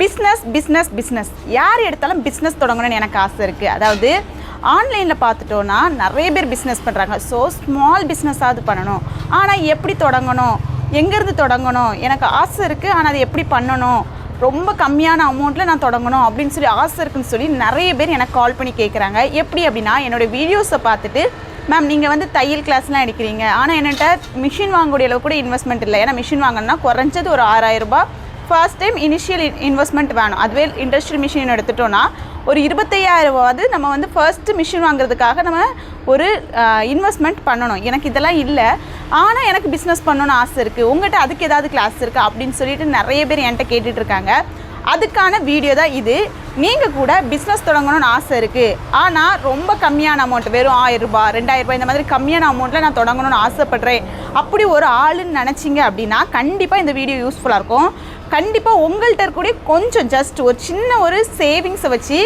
Business யார் எடுத்தாலும் business தொடங்கணும்னு எனக்கு ஆசை இருக்குது. அதாவது ஆன்லைனில் பார்த்துட்டோன்னா நிறைய பேர் பிஸ்னஸ் பண்ணுறாங்க. ஸோ ஸ்மால் பிஸ்னஸாவது பண்ணணும். ஆனால் எப்படி தொடங்கணும், எங்கேருந்து தொடங்கணும், எனக்கு ஆசை இருக்குது. ஆனால் அது எப்படி பண்ணணும், ரொம்ப கம்மியான அமௌண்ட்டில் நான் தொடங்கணும் அப்படின்னு சொல்லி ஆசை இருக்குன்னு சொல்லி நிறைய பேர் எனக்கு கால் பண்ணி கேட்குறாங்க. எப்படி அப்படின்னா, என்னோடய வீடியோஸை பார்த்துட்டு மேம் நீங்கள் வந்து தையல் கிளாஸ்லாம் எடுக்கிறீங்க, ஆனால் என்கிட்ட மிஷின் வாங்கக்கூடிய அளவு கூட இன்வெஸ்ட்மெண்ட் இல்லை. ஏன்னா மிஷின் வாங்கினா குறைஞ்சது ஒரு 6000 ரூபாய் ஃபர்ஸ்ட் டைம் இனிஷியல் இன்வெஸ்ட்மெண்ட் வேணும். அதுவே இண்டஸ்ட்ரியல் மிஷின் எடுத்துட்டோன்னா ஒரு 25000 ரூபாவது நம்ம வந்து ஃபர்ஸ்ட்டு மிஷின் வாங்குறதுக்காக நம்ம ஒரு இன்வெஸ்ட்மெண்ட் பண்ணணும். எனக்கு இதெல்லாம் இல்லை, ஆனால் எனக்கு பிஸ்னஸ் பண்ணணுன்னு ஆசை இருக்குது, உங்கள்கிட்ட அதுக்கு ஏதாவது கிளாஸ் இருக்குது அப்படின்னு சொல்லிட்டு நிறைய பேர் என்கிட்ட கேட்டுட்ருக்காங்க. அதுக்கான வீடியோ தான் இது. நீங்கள் கூட பிஸ்னஸ் தொடங்கணும்னு ஆசை இருக்குது, ஆனால் ரொம்ப கம்மியான அமௌண்ட், வெறும் 1000 ரூபாய் 2000 ரூபாய் இந்த மாதிரி கம்மியான அமௌண்ட்டில் நான் தொடங்கணும்னு ஆசைப்பட்றேன் அப்படி ஒரு ஆளுன்னு நினச்சிங்க அப்படின்னா கண்டிப்பாக இந்த வீடியோ யூஸ்ஃபுல்லாக இருக்கும். கண்டிப்பாக உங்கள்கிட்ட இருக்கக்கூடிய கொஞ்சம் ஜஸ்ட் ஒரு சின்ன ஒரு சேவிங்ஸை வச்சு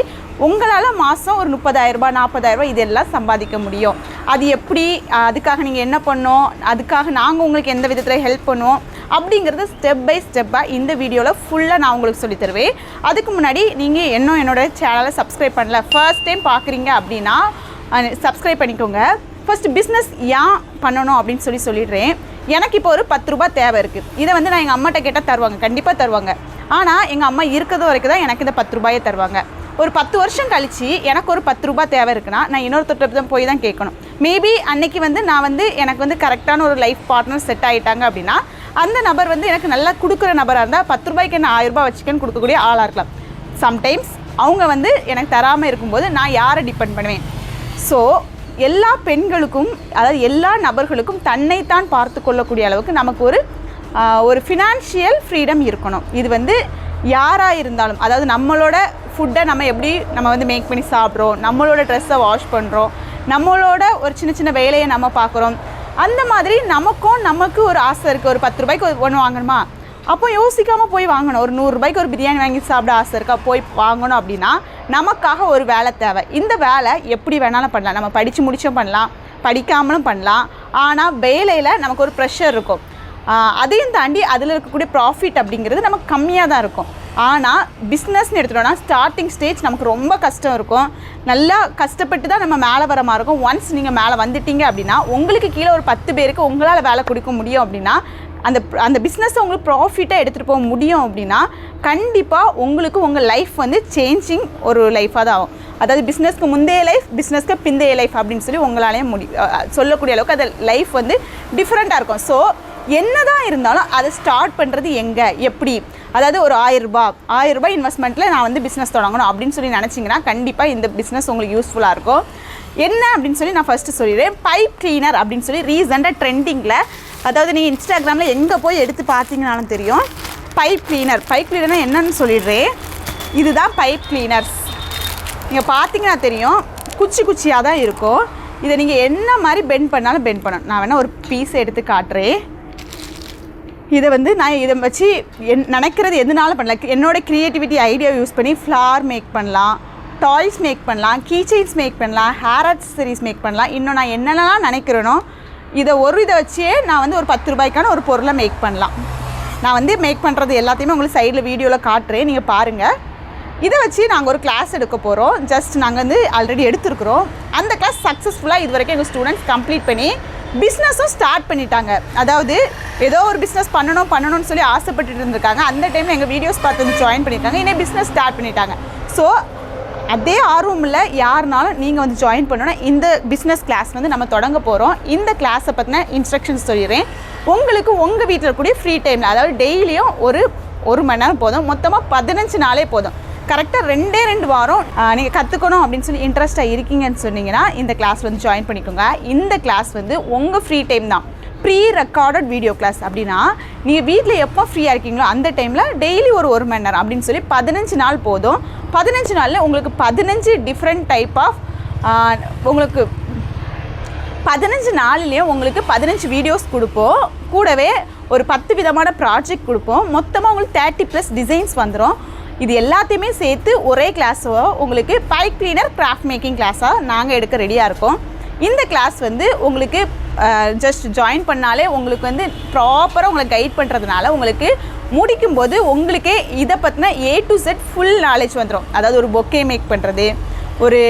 உங்களால் மாதம் ஒரு 30000 ரூபாய் 40000 ரூபாய் இதெல்லாம் சம்பாதிக்க முடியும். அது எப்படி, அதுக்காக நீங்கள் என்ன பண்ணணும், அதுக்காக நாங்கள் உங்களுக்கு எந்த விதத்தில் ஹெல்ப் பண்ணுவோம் அப்படிங்கிறது ஸ்டெப் பை ஸ்டெப்பாக இந்த வீடியோவில் ஃபுல்லாக நான் உங்களுக்கு சொல்லி தருவேன். அதுக்கு முன்னாடி நீங்கள் இன்னும் என்னோடய சேனலை சப்ஸ்கிரைப் பண்ணல, ஃபர்ஸ்ட் டைம் பார்க்குறீங்க அப்படின்னா சப்ஸ்கிரைப் பண்ணிக்கோங்க. ஃபஸ்ட்டு பிஸ்னஸ் ஏன் பண்ணணும் அப்படின்னு சொல்லிடுறேன். எனக்கு இப்போ ஒரு 10 ரூபாய் தேவை இருக்குது. இதை வந்து நான் எங்கள் அம்மாட்ட கேட்டால் தருவாங்க, கண்டிப்பாக தருவாங்க. ஆனால் எங்கள் அம்மா இருக்கிறது வரைக்கும் தான் எனக்கு இந்த 10 ரூபாயை தருவாங்க. ஒரு 10 வருஷம் கழித்து எனக்கு ஒரு 10 ரூபாய் தேவை இருக்குன்னா நான் இன்னொருத்தர் தான் போய் தான் கேட்கணும். மேபி அன்னைக்கு வந்து நான் வந்து எனக்கு வந்து கரெக்டான ஒரு லைஃப் பார்ட்னர் செட் ஆகிட்டாங்க அப்படின்னா அந்த நபர் வந்து எனக்கு நல்லா கொடுக்குற நபராக இருந்தால் 10 ரூபாய்க்கு என்ன 1000 ரூபாய் வச்சுக்கன்னு கொடுக்கக்கூடிய ஆளாக இருக்கலாம். சம்டைம்ஸ் அவங்க வந்து எனக்கு தராமல் இருக்கும்போது நான் யாரை டிபெண்ட் பண்ணுவேன்? ஸோ எல்லா பெண்களுக்கும், அதாவது எல்லா நபர்களுக்கும் தன்னைத்தான் பார்த்து கொள்ளக்கூடிய அளவுக்கு நமக்கு ஒரு ஃபினான்ஷியல் ஃப்ரீடம் இருக்கணும். இது வந்து யாராக இருந்தாலும், அதாவது நம்மளோட ஃபுட்டை நம்ம வந்து மேக் பண்ணி சாப்பிட்றோம், நம்மளோட ட்ரெஸ்ஸை வாஷ் பண்ணுறோம், நம்மளோட ஒரு சின்ன சின்ன வேலையை நம்ம பார்க்குறோம். அந்த மாதிரி நமக்கு ஒரு ஆசை இருக்குது. ஒரு 10 ரூபாய்க்கு ஒன்று வாங்கணுமா, அப்போ யோசிக்காமல் போய் வாங்கணும். ஒரு 100 ரூபாய்க்கு ஒரு பிரியாணி வாங்கி சாப்பிட ஆசை இருக்கா, போய் வாங்கணும் அப்படின்னா நமக்காக ஒரு வேலை தேவை. இந்த வேலை எப்படி வேணாலும் பண்ணலாம். நம்ம படித்து முடிச்சும் பண்ணலாம், படிக்காமலும் பண்ணலாம். ஆனால் வேலையில் நமக்கு ஒரு ப்ரெஷர் இருக்கும். அதையும் தாண்டி அதில் இருக்கக்கூடிய ப்ராஃபிட் அப்படிங்கிறது நமக்கு கம்மியாக தான் இருக்கும். ஆனால் பிஸ்னஸ்ன்னு எடுத்துட்டோன்னா ஸ்டார்டிங் ஸ்டேஜ் நமக்கு ரொம்ப கஷ்டம் இருக்கும். நல்லா கஷ்டப்பட்டு தான் நம்ம மேலே வர மாதிரி இருக்கும். ஒன்ஸ் நீங்கள் மேலே வந்துட்டீங்க அப்படின்னா உங்களுக்கு கீழே ஒரு 10 பேருக்கு உங்களால் வேலை கொடுக்க முடியும் அப்படின்னா அந்த பிஸ்னஸை உங்களுக்கு ப்ராஃபிட்டாக எடுத்துகிட்டு போக முடியும் அப்படின்னா கண்டிப்பாக உங்களுக்கு உங்கள் லைஃப் வந்து சேஞ்சிங் ஒரு லைஃபாக தான் ஆகும். அதாவது பிஸ்னஸ்க்கு முந்தைய லைஃப், பிஸ்னஸ்க்கு பிந்தைய லைஃப் அப்படின்னு சொல்லி உங்களாலேயே சொல்லக்கூடிய அளவுக்கு அது லைஃப் வந்து டிஃப்ரெண்ட்டாக இருக்கும். ஸோ என்ன தான் இருந்தாலும் அதை ஸ்டார்ட் பண்ணுறது எங்கே, எப்படி, அதாவது ஒரு 1000 ரூபாய் இன்வெஸ்ட்மெண்ட்டில் நான் வந்து பிஸ்னஸ் தொடங்கணும் அப்படின்னு சொல்லி நினச்சிங்கன்னா கண்டிப்பாக இந்த பிஸ்னஸ் உங்களுக்கு யூஸ்ஃபுல்லாக இருக்கும். என்ன அப்படின்னு சொல்லி நான் ஃபஸ்ட்டு சொல்லிடுறேன். பைப் கிளீனர் அப்படின்னு சொல்லி ரீசெண்டாக ட்ரெண்டிங்கில், அதாவது நீங்கள் இன்ஸ்டாகிராமில் எங்கே போய் எடுத்து பார்த்தீங்கன்னாலும் தெரியும். பைப் கிளீனர்னா என்னன்னு சொல்லிடுறேன். இதுதான் பைப் கிளீனர்ஸ். நீங்கள் பார்த்தீங்கன்னா தெரியும், குச்சியாக தான் இருக்கும். இதை நீங்கள் என்ன மாதிரி பெண்ட் பண்ணாலும் பெண்ட் பண்ணணும். நான் வேணால் ஒரு பீஸை எடுத்து காட்டுறேன். இதை வந்து நான் இதை வச்சு நினைக்கிறது எதுனாலும் பண்ணலாம். என்னோடய க்ரியேட்டிவிட்டி ஐடியா யூஸ் பண்ணி ஃப்ளார் மேக் பண்ணலாம், டாய்ஸ் மேக் பண்ணலாம், கீச்செயின்ஸ் மேக் பண்ணலாம், ஹேர் ஆக்சசரிஸ் மேக் பண்ணலாம். இன்னும் நான் என்னென்னலாம் நினைக்கிறேனோ இதை வச்சே நான் வந்து ஒரு 10 ரூபாய்க்கான ஒரு பொருளை மேக் பண்ணலாம். நான் வந்து மேக் பண்ணுறது எல்லாத்தையுமே உங்களுக்கு சைடில் வீடியோவில் காட்டுறேன், நீங்கள் பாருங்கள். இதை வச்சு நாங்கள் ஒரு கிளாஸ் எடுக்க போகிறோம். ஜஸ்ட் நாங்கள் வந்து ஆல்ரெடி எடுத்துருக்குறோம். அந்த கிளாஸ் சக்ஸஸ்ஃபுல்லாக இது வரைக்கும் எங்கள் ஸ்டூடெண்ட்ஸ் கம்ப்ளீட் பண்ணி பிஸ்னஸும் ஸ்டார்ட் பண்ணிட்டாங்க. அதாவது ஏதோ ஒரு பிஸ்னஸ் பண்ணணும்னு சொல்லி ஆசைப்பட்டுட்டு இருந்திருக்காங்க. அந்த டைமில் எங்கள் வீடியோஸ் பார்த்து வந்து ஜாயின் பண்ணியிருக்காங்க. இன்னும் பிஸ்னஸ் ஸ்டார்ட் பண்ணிட்டாங்க. ஸோ அதே ஆர்வம் இல்லை யாருனாலும் நீங்கள் வந்து ஜாயின் பண்ணணும். இந்த பிஸ்னஸ் கிளாஸ் வந்து நம்ம தொடங்க போகிறோம். இந்த கிளாஸை பற்றின இன்ஸ்ட்ரக்ஷன்ஸ் சொல்லிடுறேன். உங்களுக்கு உங்கள் வீட்டில் இருக்கக்கூடிய ஃப்ரீ டைமில், அதாவது டெய்லியும் ஒரு மணி நேரம் போதும், மொத்தமாக 15 நாளே போதும். கரெக்டாக 2 வாரம் நீங்கள் கற்றுக்கணும் அப்படின்னு சொல்லி இன்ட்ரெஸ்ட்டாக இருக்கீங்கன்னு சொன்னீங்கன்னா இந்த கிளாஸ் வந்து ஜாயின் பண்ணிக்கோங்க. இந்த கிளாஸ் வந்து உங்கள் ஃப்ரீ டைம் தான், ப்ரீ ரெக்கார்டட் வீடியோ கிளாஸ். அப்படின்னா நீங்கள் வீட்டில் எப்போ ஃப்ரீயாக இருக்கீங்களோ அந்த டைமில் டெய்லி ஒரு மணி நேரம் அப்படின்னு சொல்லி 15 நாள் போதும். 15 நாளில் உங்களுக்கு 15 டிஃப்ரெண்ட் டைப் ஆஃப் உங்களுக்கு 15 நாள்லேயே உங்களுக்கு 15 வீடியோஸ் கொடுப்போம். கூடவே ஒரு 10 விதமான ப்ராஜெக்ட் கொடுப்போம். மொத்தமாக உங்களுக்கு 30+ டிசைன்ஸ் வந்துடும். இது எல்லாத்தையுமே சேர்த்து ஒரே கிளாஸோ உங்களுக்கு பைப் கிளீனர் கிராஃப்ட் மேக்கிங் கிளாஸாக நாங்கள் எடுக்க ரெடியாக இருக்கோம். இந்த கிளாஸ் வந்து உங்களுக்கு ஜஸ்ட் ஜாயின் பண்ணாலே உங்களுக்கு வந்து ப்ராப்பராக உங்களை கைட் பண்ணுறதுனால உங்களுக்கு முடிக்கும்போது உங்களுக்கே இதை பற்றின A to Z full knowledge வந்துடும். அதாவது ஒரு பொக்கே மேக் பண்ணுறது, ஒரு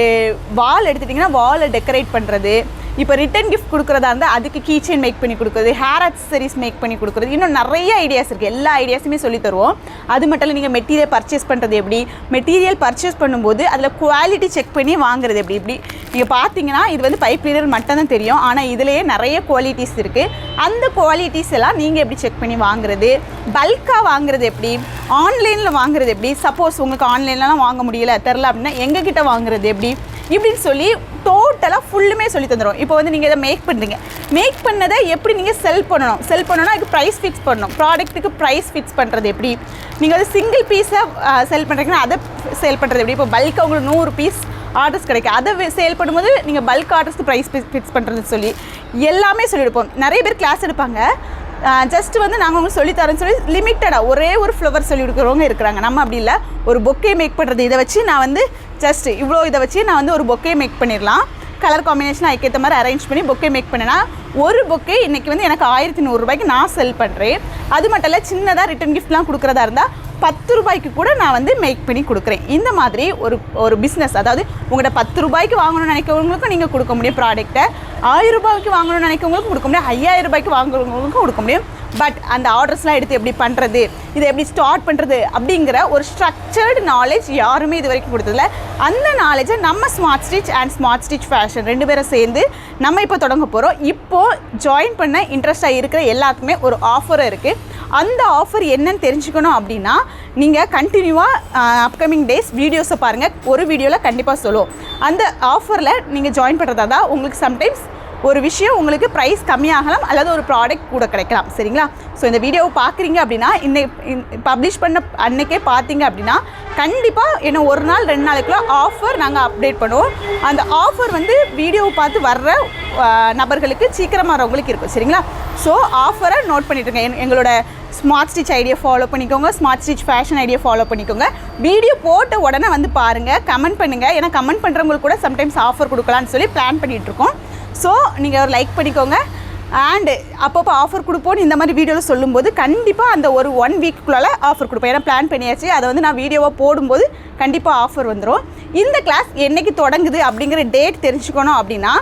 வால் எடுத்துட்டிங்கன்னா வாலை டெக்கரேட் பண்ணுறது, இப்போ ரிட்டன் கிஃப்ட் கொடுக்குறதா இருந்தால் அதுக்கு கீ செயின் மேக் பண்ணி கொடுக்குறது, ஹேர் அக்சசரிஸ் மேக் பண்ணி கொடுக்குறது, இன்னும் நிறைய ஐடியாஸ் இருக்குது. எல்லா ஐடியாஸுமே சொல்லி தருவோம். அது மட்டும் இல்லை, நீங்கள் மெட்டீரியல் பர்ச்சேஸ் பண்ணுறது எப்படி, மெட்டீரியல் பர்ச்சேஸ் பண்ணும்போது அதில் குவாலிட்டி செக் பண்ணி வாங்குறது எப்படி நீங்கள் பார்த்தீங்கன்னா இது வந்து பைப் கிளீனர் மட்டும் தான் தெரியும். ஆனால் இதிலேயே நிறைய குவாலிட்டிஸ் இருக்குது. அந்த குவாலிட்டிஸ் எல்லாம் நீங்கள் எப்படி செக் பண்ணி வாங்குறது, பல்காக வாங்குறது எப்படி, ஆன்லைனில் வாங்குறது எப்படி, சப்போஸ் உங்களுக்கு ஆன்லைன்லலாம் வாங்க முடியல தெரில அப்படின்னா எங்ககிட்ட வாங்குறது எப்படி இப்படின்னு சொல்லி டோட்டலாக ஃபுல்லுமே சொல்லி தந்துடும். இப்போ வந்து நீங்கள் இதை மேக் பண்ணுறீங்க, மேக் பண்ணதை எப்படி நீங்கள் செல் பண்ணணும்னா அதுக்கு ப்ரைஸ் ஃபிக்ஸ் பண்ணணும். ப்ராடக்ட்டுக்கு ப்ரைஸ் ஃபிக்ஸ் பண்ணுறது எப்படி, நீங்கள் வந்து சிங்கிள் பீஸை செல் பண்ணுறீங்கன்னா அதை சேல் பண்ணுறது எப்படி. இப்போ பல்காக உங்களுக்கு 100 பீஸ் ஆர்டர்ஸ் கிடைக்கும், அதை சேல் பண்ணும்போது நீங்கள் பல்க் ஆர்டர்ஸ்க்கு ப்ரைஸ் ஃபிக்ஸ் பண்ணுறதுன்னு சொல்லி எல்லாமே சொல்லியிருப்போம். நிறைய பேர் கிளாஸ் எடுப்பாங்க, ஜஸ்ட் வந்து நாங்கள் உங்களுக்கு சொல்லித்தரேன்னு சொல்லி லிமிட்டடாக ஒரே ஒரு ஃப்ளவர் சொல்லி கொடுக்குறவங்க இருக்கிறாங்க. நம்ம அப்படி இல்லை, ஒரு பொக்கே மேக் பண்ணுறது இதை வச்சு நான் வந்து ஜஸ்ட் இவ்வளோ இதை வச்சு நான் வந்து ஒரு பொக்கே மேக் பண்ணிடலாம். கலர் காம்பினேஷன் அதுக்கேற்ற மாதிரி அரேஞ்ச் பண்ணி பொக்கே மேக் பண்ணினா ஒரு பொக்கே இன்றைக்கி வந்து எனக்கு 1100 ரூபாய்க்கு நான் செல் பண்ணுறேன். அது மட்டும் இல்லை, சின்னதாக ரிட்டன் கிஃப்ட்லாம் கொடுக்குறதா இருந்தால் 10 ரூபாய்க்கு கூட நான் வந்து மேக் பண்ணி கொடுக்குறேன். இந்த மாதிரி ஒரு பிஸ்னஸ், அதாவது உங்கள்கிட்ட 10 ரூபாய்க்கு வாங்கணும்னு நினைக்கிறவங்களுக்கும் நீங்கள் கொடுக்க முடியும் ப்ராடக்ட்டை, 1000 ரூபாய்க்கு வாங்கணும்னு நினைக்கிறவங்களுக்கும் கொடுக்க முடியும், 5000 ரூபாய்க்கு வாங்குறவங்களுக்கும் கொடுக்க முடியும். பட் அந்த ஆர்டர்ஸ்லாம் எடுத்து எப்படி பண்ணுறது, இதை எப்படி ஸ்டார்ட் பண்ணுறது அப்படிங்கிற ஒரு ஸ்ட்ரக்சர்டு நாலேஜ் யாருமே இது வரைக்கும் கொடுத்ததில்ல. அந்த நாலேஜை நம்ம smart stitch and smart stitch fashion 2 பேரும் சேர்ந்து நம்ம இப்போ தொடங்க போகிறோம். இப்போது ஜாயின் பண்ண இன்ட்ரெஸ்டாக இருக்கிற எல்லாத்துக்குமே ஒரு ஆஃபர் இருக்குது. அந்த ஆஃபர் என்னன்னு தெரிஞ்சுக்கணும் அப்படின்னா நீங்கள் கண்டினியூவாக அப்கமிங் டேஸ் வீடியோஸை பாருங்கள். ஒரு வீடியோவில் கண்டிப்பாக சொல்லுவோம். அந்த ஆஃபரில் நீங்கள் ஜாயின் பண்ணுறதா தான் உங்களுக்கு சம்டைம்ஸ் ஒரு விஷயம் உங்களுக்கு ப்ரைஸ் கம்மியாகலாம் அல்லது ஒரு ப்ராடக்ட் கூட கிடைக்கலாம். சரிங்களா? ஸோ இந்த வீடியோவை பார்க்குறீங்க அப்படின்னா பப்ளிஷ் பண்ண அன்றைக்கே பார்த்தீங்க அப்படின்னா கண்டிப்பாக என்ன 1 நாள் 2 நாளைக்குள்ள ஆஃபர் நாங்கள் அப்டேட் பண்ணுவோம். அந்த ஆஃபர் வந்து வீடியோவை பார்த்து வர்ற நபர்களுக்கு சீக்கிரமாக வரவங்களுக்கு இருக்கும். சரிங்களா? ஸோ ஆஃபரை நோட் பண்ணிட்டுருங்க. எங்களோட ஸ்மார்ட் ஸ்டிச் ஐடியா ஃபாலோ பண்ணிக்கோங்க, smart stitch fashion idea follow பண்ணிக்கோங்க. வீடியோ போட்ட உடனே வந்து பாருங்கள், கமெண்ட் பண்ணுங்கள். ஏன்னா கமெண்ட் பண்ணுறவங்களுக்கு கூட சம்டைம்ஸ் ஆஃபர் கொடுக்கலான்னு சொல்லி பிளான் பண்ணிகிட்ருக்கோம். ஸோ நீங்கள் ஒரு லைக் பண்ணிக்கோங்க. அண்டு அப்பப்போ ஆஃபர் கொடுப்போன்னு இந்த மாதிரி வீடியோவில் சொல்லும்போது கண்டிப்பாக அந்த ஒரு 1 வீக்குள்ளால் ஆஃபர் கொடுப்போம். ஏன்னா பிளான் பண்ணியாச்சு, அதை வந்து நான் வீடியோவாக போடும்போது கண்டிப்பாக ஆஃபர் வந்துடும். இந்த கிளாஸ் என்றைக்கு தொடங்குது அப்படிங்கிற டேட் தெரிஞ்சுக்கணும் அப்படின்னா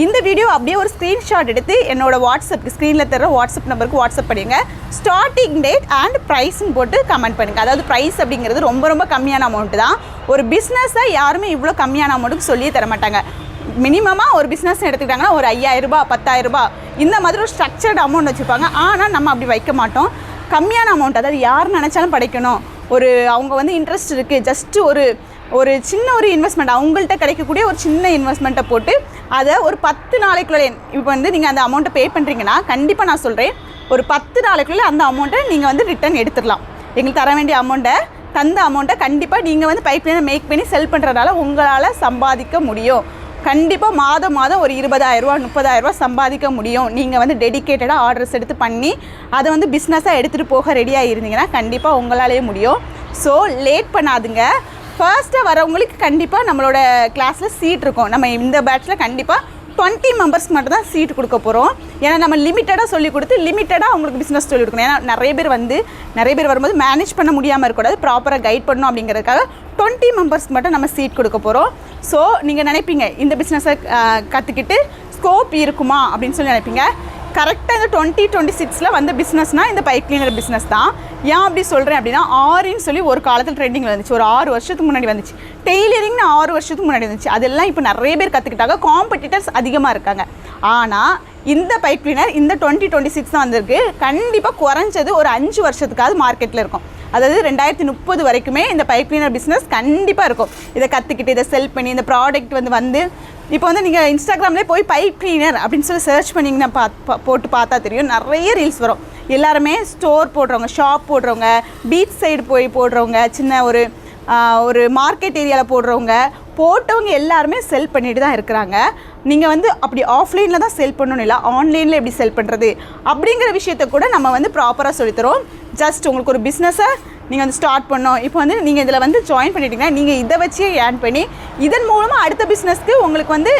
இந்த வீடியோ அப்படியே ஒரு ஸ்க்ரீன்ஷாட் எடுத்து என்னோடய வாட்ஸ்அப்புக்கு ஸ்க்ரீனில் தர வாட்ஸ்அப் நம்பருக்கு வாட்ஸ்அப் பண்ணுங்க. ஸ்டார்டிங் டேட் அண்ட் ப்ரைஸ்ன்னு போட்டு கமெண்ட் பண்ணுங்கள். அதாவது ப்ரைஸ் அப்படிங்கிறது ரொம்ப ரொம்ப கம்மியான அமௌண்ட்டு தான். ஒரு பிஸ்னஸை யாருமே இவ்வளோ கம்மியான அமௌண்ட்டுக்கு சொல்லியே தர மாட்டாங்க. மினிமமாக ஒரு பிஸ்னஸ் எடுத்துக்கிட்டாங்கன்னா ஒரு 5000 ரூபாய் 10000 ரூபாய் இந்த மாதிரி ஒரு ஸ்ட்ரக்சர்டு அமௌண்ட் வச்சுருப்பாங்க. ஆனால் நம்ம அப்படி வைக்க மாட்டோம். கம்மியான அமௌண்ட், அதாவது யார் நினச்சாலும் படைக்கணும், ஒரு அவங்க வந்து இன்ட்ரெஸ்ட் இருக்குது, ஜஸ்ட்டு ஒரு சின்ன ஒரு இன்வெஸ்ட்மெண்ட், அவங்கள்ட்ட கிடைக்கக்கூடிய ஒரு சின்ன இன்வெஸ்ட்மெண்ட்டை போட்டு அதை ஒரு 10 நாளைக்குள்ளே இப்போ வந்து நீங்கள் அந்த அமௌண்ட்டை பே பண்ணுறீங்கன்னா கண்டிப்பாக நான் சொல்கிறேன் ஒரு 10 நாளைக்குள்ளே அந்த அமௌண்ட்டை நீங்கள் வந்து ரிட்டர்ன் எடுத்துடலாம். எங்களுக்கு தர வேண்டிய தந்த அமௌண்ட்டை கண்டிப்பாக நீங்கள் வந்து பைப்லைனை மேக் பண்ணி செல் பண்ணுறதுனால உங்களால் சம்பாதிக்க முடியும். கண்டிப்பாக மாதம் ஒரு 20000 ரூபா 30000 ரூபா சம்பாதிக்க முடியும். நீங்கள் வந்து டெடிக்கேட்டடாக ஆர்டர்ஸ் எடுத்து பண்ணி அதை வந்து பிஸ்னஸாக எடுத்துகிட்டு போக ரெடியாக இருந்தீங்கன்னா கண்டிப்பாக உங்களாலேயே முடியும். So late பண்ணாதுங்க. ஃபர்ஸ்ட்டாக வரவங்களுக்கு கண்டிப்பாக நம்மளோட கிளாஸில் சீட் இருக்கும். நம்ம இந்த பேட்சில் கண்டிப்பாக 20 மெம்பர்ஸ்க்கு மட்டும் தான் சீட் கொடுக்க போகிறோம். ஏன்னா நம்ம லிமிட்டடாக சொல்லிக் கொடுத்து லிமிட்டடாக அவங்களுக்கு பிஸ்னஸ் சொல்லிக் கொடுக்கணும். ஏன்னா நிறைய பேர் வரும்போது மேனேஜ் பண்ண முடியாமல் இருக்கக்கூடாது, ப்ராப்பராக கைட் பண்ணணும் அப்படிங்கிறதுக்காக 20 மெம்பர்ஸ்க்கு மட்டும் நம்ம சீட் கொடுக்க போகிறோம். ஸோ நீங்கள் நினைப்பீங்க இந்த பிஸ்னஸை கற்றுக்கிட்டு ஸ்கோப் இருக்குமா அப்படின்னு சொல்லி நினைப்பீங்க. கரெக்டாக இந்த 2026 வந்த பிஸ்னஸ்னால் இந்த பைப் கிளீனர் பிஸ்னஸ் தான். ஏன் அப்படி சொல்கிறேன் அப்படின்னா ஆரின்னு சொல்லி ஒரு காலத்தில் ட்ரெண்டிங்கில் வந்துச்சு, ஒரு 6 வருஷத்துக்கு முன்னாடி வந்துச்சு. டெய்லரிங்னு 6 வருஷத்துக்கு முன்னாடி வந்துச்சு. அதெல்லாம் இப்போ நிறைய பேர் கற்றுக்கிட்டாங்க, காம்படிட்டர்ஸ் அதிகமாக இருக்காங்க. ஆனால் இந்த பைப் கிளீனர் இந்த 2026 தான் வந்திருக்கு. கண்டிப்பாக குறைஞ்சது ஒரு 5 வருஷத்துக்காவது மார்க்கெட்டில் இருக்கும். அதாவது 2030 வரைக்குமே இந்த பைப் கிளீனர் பிஸ்னஸ் கண்டிப்பாக இருக்கும். இதை கற்றுக்கிட்டு இதை செல் பண்ணி இந்த ப்ராடக்ட் வந்து இப்போ வந்து நீங்கள் இன்ஸ்டாகிராம்லேயே போய் பைப் கிளீனர் அப்படின்னு சொல்லி சர்ச் பண்ணிங்கன்னா போட்டு பார்த்தா தெரியும், நிறைய ரீல்ஸ் வரும். எல்லாருமே ஸ்டோர் போடுறவங்க, ஷாப் போடுறவங்க, பீச் சைடு போய் போடுறவங்க, சின்ன ஒரு மார்க்கெட் ஏரியாவில் போட்டவங்க எல்லாருமே செல் பண்ணிட்டு தான் இருக்கிறாங்க. நீங்கள் வந்து அப்படி ஆஃப்லைனில் தான் செல் பண்ணணும், இல்லை ஆன்லைனில் எப்படி செல் பண்ணுறது அப்படிங்கிற விஷயத்த கூட நம்ம வந்து ப்ராப்பராக சொல்லித்தரோம். ஜஸ்ட் உங்களுக்கு ஒரு பிஸ்னஸை நீங்கள் வந்து ஸ்டார்ட் பண்ணோம். இப்போ வந்து நீங்கள் இதில் வந்து ஜாயின் பண்ணிட்டீங்கன்னா நீங்கள் இதை வச்சே ஏர்ன் பண்ணி இதன் மூலமாக அடுத்த பிஸ்னஸ்க்கு உங்களுக்கு வந்து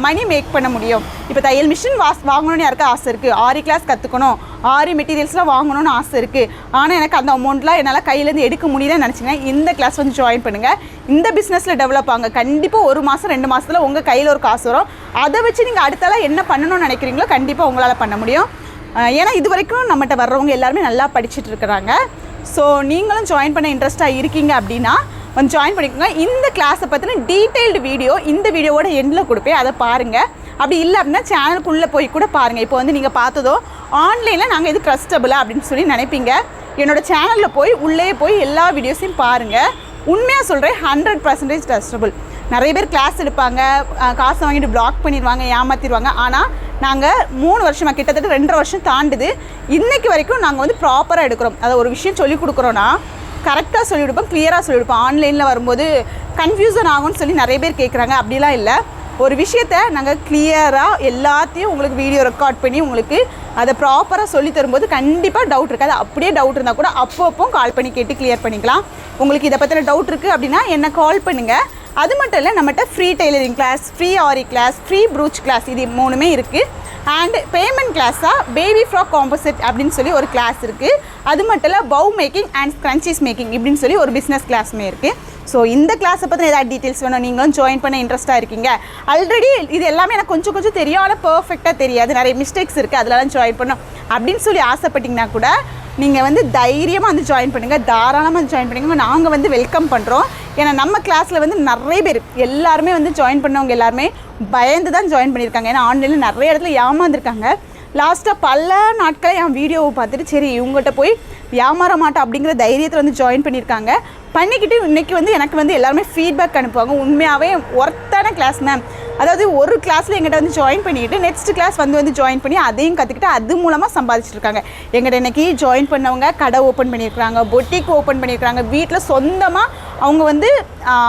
மணி மேக் பண்ண முடியும். இப்போ தையல் மிஷின் வாங்கணும்னு யாருக்கு ஆசை இருக்குது, ஆரி கிளாஸ் கற்றுக்கணும், ஆரி மெட்டீரியல்ஸ்லாம் வாங்கணும்னு ஆசை இருக்குது, ஆனால் எனக்கு அந்த அமௌண்ட்லாம் என்னால் கையிலேருந்து எடுக்க முடியலன்னு நினச்சிங்கன்னா இந்த கிளாஸ் வந்து ஜாயின் பண்ணுங்கள். இந்த பிஸ்னஸில் டெவலப் ஆங்க. கண்டிப்பாக 1 மாதம் 2 மாதத்தில் உங்கள் கையில் ஒரு காசு வரும். அதை வச்சு நீங்கள் அடுத்தால என்ன பண்ணணும்னு நினைக்கிறீங்களோ கண்டிப்பாக உங்களால் பண்ண முடியும். ஏன்னா இது வரைக்கும் நம்மகிட்ட வர்றவங்க எல்லாருமே நல்லா படிச்சுட்டு இருக்கிறாங்க. ஸோ நீங்களும் ஜாயின் பண்ண இன்ட்ரெஸ்ட்டாக இருக்கீங்க அப்படின்னா வந்து ஜாயின் பண்ணிக்கோங்க. இந்த கிளாஸை பற்றின டீட்டெயில்டு வீடியோ இந்த வீடியோவோட எண்டில் கொடுப்பேன், அதை பாருங்கள். அப்படி இல்லை அப்படின்னா சேனலுக்குள்ளே போய் கூட பாருங்கள். இப்போ வந்து நீங்கள் பார்த்ததோ ஆன்லைனில் நாங்கள் இது ட்ரஸ்டபுளா அப்படின்னு சொல்லி நினைப்பீங்க. என்னோடய சேனலில் போய் உள்ளே போய் எல்லா வீடியோஸையும் பாருங்கள். உண்மையாக சொல்கிறேன், 100% ட்ரஸ்டபுள். நிறைய பேர் கிளாஸ் எடுப்பாங்க, காசை வாங்கிட்டு பிளாக் பண்ணிடுவாங்க, ஏமாற்றிடுவாங்க. ஆனால் நாங்கள் 3 வருஷமாக கிட்டத்தட்ட 2.5 வருஷம் தாண்டுது. இன்றைக்கு வரைக்கும் நாங்கள் வந்து ப்ராப்பராக எடுக்கிறோம். அதை ஒரு விஷயம் சொல்லிக் கொடுக்குறோன்னா கரெக்டாக சொல்லிக் கொடுப்போம், கிளியராக சொல்லிக் கொடுப்போம். ஆன்லைனில் வரும்போது கன்ஃபியூசன் ஆகும்னு சொல்லி நிறைய பேர் கேட்குறாங்க. அப்படிலாம் இல்லை. ஒரு விஷயத்தை நாங்கள் கிளியராக எல்லாத்தையும் உங்களுக்கு வீடியோ ரெக்கார்ட் பண்ணி உங்களுக்கு அதை ப்ராப்பராக சொல்லி தரும்போது கண்டிப்பாக டவுட் இருக்காது. அப்படியே டவுட் இருந்தால் கூட அப்பப்போ கால் பண்ணி கேட்டு கிளியர் பண்ணிக்கலாம். உங்களுக்கு இதை பற்றின டவுட் இருக்குது அப்படின்னா என்ன கால் பண்ணுங்கள். அது மட்டும் இல்லை, நம்மகிட்ட ஃப்ரீ டெய்லரிங் கிளாஸ், ஃப்ரீ ஆரி கிளாஸ், ஃப்ரீ ப்ரூச் கிளாஸ், இது 3மே இருக்குது. அண்ட் பேமெண்ட் கிளாஸாக பேபி ஃப்ராக் காம்போசிட் அப்படின்னு சொல்லி ஒரு கிளாஸ் இருக்குது. அது மட்டும் இல்லை, பவு மேக்கிங் அண்ட் ஸ்க்ரன்ச்சீஸ் மேக்கிங் இப்படின்னு சொல்லி ஒரு பிஸ்னஸ் கிளாஸுமே இருக்குது. ஸோ இந்த கிளாஸை பற்றி ஏதாவது டீட்டெயில்ஸ் வேணும், நீங்களும் ஜாயின் பண்ண இன்ட்ரெஸ்ட்டாக இருக்கீங்க. ஆல்ரெடி இது எல்லாமே எனக்கு கொஞ்சம் தெரியும், ஆனால் பர்ஃபெக்டாக தெரியாது, நிறைய மிஸ்டேக்ஸ் இருக்குது, அதெல்லாம் ஜாயின் பண்ணணும் அப்படின்னு சொல்லி ஆசைப்பட்டிங்கன்னா கூட நீங்கள் வந்து தைரியமாக வந்து ஜாயின் பண்ணுங்கள், தாராளமாக ஜாயின் பண்ணுங்கள். நாங்கள் வந்து வெல்கம் பண்ணுறோம். ஏன்னா நம்ம கிளாஸில் வந்து நிறைய பேர் எல்லாருமே வந்து ஜாயின் பண்ணவங்க எல்லாருமே பயந்து தான் ஜாயின் பண்ணியிருக்காங்க. ஏன்னா ஆன்லைனில் நிறைய இடத்துல ஏமாந்துருக்காங்க. லாஸ்ட்டாக பல நாட்களை என் வீடியோவை பார்த்துட்டு சரி இவங்ககிட்ட போய் ஏமாற மாட்டோம் அப்படிங்கிற தைரியத்தில் வந்து ஜாயின் பண்ணியிருக்காங்க. பண்ணிக்கிட்டு இன்றைக்கி வந்து எனக்கு வந்து எல்லாருமே ஃபீட்பேக் அனுப்புவாங்க. உண்மையாகவே ஒர்த்தான கிளாஸ் மேம், அதாவது ஒரு கிளாஸில் எங்கிட்ட வந்து ஜாயின் பண்ணிக்கிட்டு நெக்ஸ்ட் கிளாஸ் வந்து ஜாயின் பண்ணி அதையும் கற்றுக்கிட்டு அது மூலமாக சம்பாதிச்சிட்ருக்காங்க. எங்கிட்ட இன்றைக்கி ஜாயின் பண்ணவங்க கடை ஓப்பன் பண்ணியிருக்கிறாங்க, பொட்டிக் ஓப்பன் பண்ணியிருக்கிறாங்க, வீட்டில் சொந்தமாக அவங்க வந்து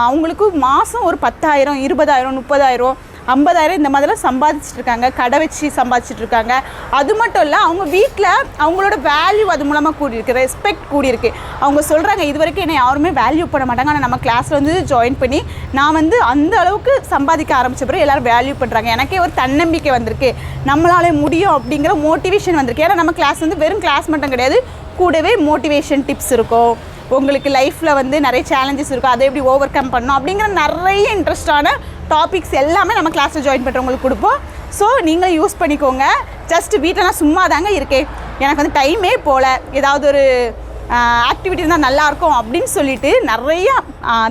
அவங்களுக்கு மாதம் ஒரு 10,000, 20,000, 30,000, 50,000 இந்த மாதிரிலாம் சம்பாதிச்சிட்ருக்காங்க, கடை வச்சு சம்பாதிச்சிட்ருக்காங்க. அது மட்டும் இல்லை, அவங்க வீட்டில் அவங்களோட வேல்யூ அது மூலமாக கூடியிருக்கு, ரெஸ்பெக்ட் கூடியிருக்கு. அவங்க சொல்கிறாங்க இது வரைக்கும் என்னை யாருமே வேல்யூ பண்ண மாட்டாங்க, ஆனால் நம்ம கிளாஸில் வந்து ஜாயின் பண்ணி நான் வந்து அந்த அளவுக்கு சம்பாதிக்க ஆரம்பித்த பிறகு எல்லோரும் வேல்யூ பண்ணுறாங்க. எனக்கே ஒரு தன்னம்பிக்கை வந்திருக்கு, நம்மளாலே முடியும் அப்படிங்கிற மோட்டிவேஷன் வந்திருக்கு. ஏன்னா நம்ம கிளாஸ் வந்து வெறும் கிளாஸ் மட்டும் கிடையாது, கூடவே மோட்டிவேஷன் டிப்ஸ் இருக்கும், உங்களுக்கு லைஃப்பில் வந்து நிறைய சேலஞ்சஸ் இருக்கும், அதை எப்படி ஓவர் கம் பண்ணணும் அப்படிங்கிற நிறைய இன்ட்ரெஸ்டான டாபிக்ஸ் எல்லாமே நம்ம கிளாஸில் ஜாயின் பண்ணுறவங்களுக்கு கொடுப்போம். ஸோ நீங்கள் யூஸ் பண்ணிக்கோங்க. ஜஸ்ட் வீட்டில் நான் சும்மா தாங்க இருக்கேன், எனக்கு வந்து டைமே போகல, ஏதாவது ஒரு ஆக்டிவிட்டி இருந்தால் நல்லாயிருக்கும் அப்படின்னு சொல்லிட்டு நிறையா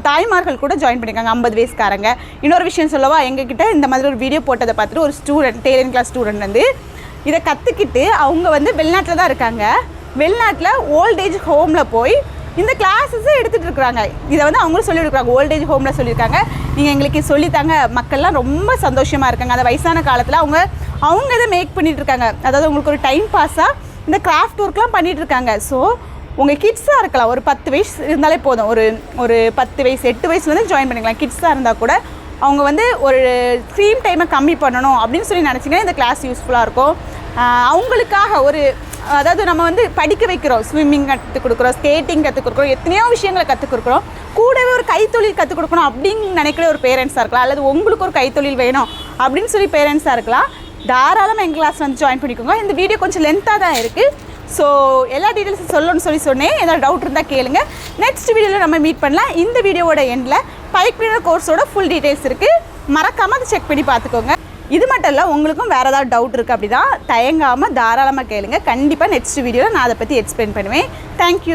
தாய்மார்கள் கூட ஜாயின் பண்ணியிருக்காங்க, 50 வயசுக்காரங்க. இன்னொரு விஷயம் சொல்லவா, எங்ககிட்ட இந்த மாதிரி ஒரு வீடியோ போட்டதை பார்த்துட்டு ஒரு ஸ்டூடெண்ட், டெய்லரிங் கிளாஸ் ஸ்டூடெண்ட் வந்து இதை கற்றுக்கிட்டு அவங்க வந்து வெளிநாட்டில் தான் இருக்காங்க. வெளிநாட்டில் ஓல்டேஜ் ஹோமில் போய் இந்த கிளாஸஸை எடுத்துகிட்டு இருக்கிறாங்க. இதை வந்து அவங்களும் சொல்லியிருக்காங்க, ஓல்டேஜ் ஹோமில் சொல்லியிருக்காங்க, நீங்கள் எங்களுக்கு சொல்லித்தாங்க. மக்கள்லாம் ரொம்ப சந்தோஷமாக இருக்காங்க. அந்த வயசான காலத்தில் அவங்க இதை மேக் பண்ணிகிட்ருக்காங்க. அதாவது உங்களுக்கு ஒரு டைம் பாஸாக இந்த கிராஃப்ட் ஒர்க்லாம் பண்ணிகிட்ருக்காங்க. ஸோ உங்கள் கிட்ஸாக இருக்கலாம், ஒரு 10 வயசு இருந்தாலே போதும், ஒரு 10 வயசு 8 வயசுலேருந்து ஜாயின் பண்ணிக்கலாம். கிட்ஸாக இருந்தால் கூட அவங்க வந்து ஒரு ஸ்க்ரீன் டைமை கம்மி பண்ணணும் அப்படின்னு சொல்லி நினச்சிங்கன்னா இந்த கிளாஸ் யூஸ்ஃபுல்லாக இருக்கும். அவங்களுக்காக ஒரு அதாவது நம்ம வந்து படிக்க வைக்கிறோம், ஸ்விம்மிங் கற்றுக் கொடுக்குறோம், ஸ்கேட்டிங் கற்றுக் கொடுக்குறோம், எத்தனையோ விஷயங்களை கற்றுக் கொடுக்குறோம். கூடவே ஒரு கைத்தொழில் கற்றுக் கொடுக்கணும் அப்படின்னு நினைக்கிற ஒரு பேரண்ட்ஸாக இருக்கலாம், அல்லது உங்களுக்கு ஒரு கைத்தொழில் வேணும் அப்படின்னு சொல்லி பேரண்ட்ஸாக இருக்கலாம். தாராளமாக எங்கள் கிளாஸ் வந்து ஜாயின் பண்ணிக்கோங்க. இந்த வீடியோ கொஞ்சம் லென்த்தாக தான் இருக்குது. ஸோ எல்லா டீட்டெயில்ஸும் சொல்லணும்னு சொன்னேன். ஏதாவது டவுட் இருந்தால் கேளுங்க. நெக்ஸ்ட் வீடியோவில் நம்ம மீட் பண்ணலாம். இந்த வீடியோவோட எண்டில் பைக் க்ளீனர் கோர்ஸோட ஃபுல் டீட்டெயில்ஸ் இருக்குது, மறக்காமல் அதை செக் பண்ணி பார்த்துக்கோங்க. இது மட்டும் இல்லை, உங்களுக்கும் வேறு ஏதாவது டவுட் இருக்குது அப்படின்னா தயங்காமல் தாராளமாக கேளுங்க. கண்டிப்பாக நெக்ஸ்ட் வீடியோவில் நான் அதை பற்றி எக்ஸ்பிளைன் பண்ணுவேன். தேங்க்யூ.